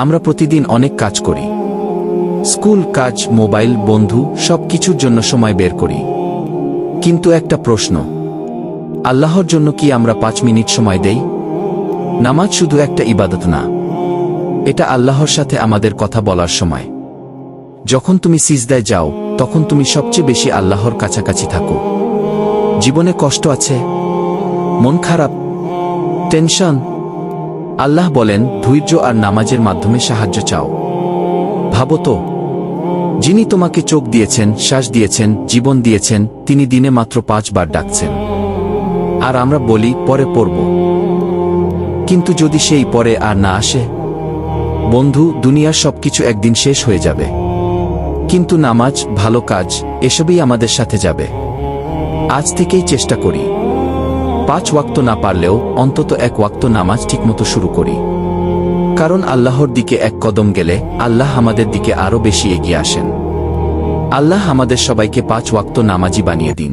আমরা প্রতিদিন অনেক কাজ করি, স্কুল, কাজ, মোবাইল, বন্ধু, সব কিছুর জন্য সময় বের করি। কিন্তু একটা প্রশ্ন, আল্লাহর জন্য কি আমরা 5 মিনিট সময় দেই? নামাজ শুধু একটা ইবাদত না, এটা আল্লাহর সাথে আমাদের কথা বলার সময়। যখন তুমি সিজদায় যাও, তখন তুমি সবচেয়ে বেশি আল্লাহর কাছাকাছি থাকো। জীবনে কষ্ট আছে, মন খারাপ, টেনশন, আল্লাহ বলেন ধৈর্য আর নামাজের মাধ্যমে সাহায্য চাও। ভাবো তো, যিনি তোমাকে চোখ দিয়েছেন, শ্বাস দিয়েছেন, জীবন দিয়েছেন, তিনি দিনে মাত্র 5 বার ডাকছেন। আর আমরা বলি পরে পড়ব। কিন্তু যদি সেই পরে আর না আসে? বন্ধু, দুনিয়ার সবকিছু একদিন শেষ হয়ে যাবে, কিন্তু নামাজ, ভালো কাজ, এসবই আমাদের সাথে যাবে। আজ থেকেই চেষ্টা করি, 5 ওয়াক্ত না পারলেও অন্তত 1 ওয়াক্ত নামাজ ঠিকমতো শুরু করি। কারণ আল্লাহর দিকে 1 কদম গেলে আল্লাহ আমাদের দিকে আরো বেশি এগিয়ে আসেন। আল্লাহ আমাদের সবাইকে 5 ওয়াক্ত নামাজি বানিয়ে দিন।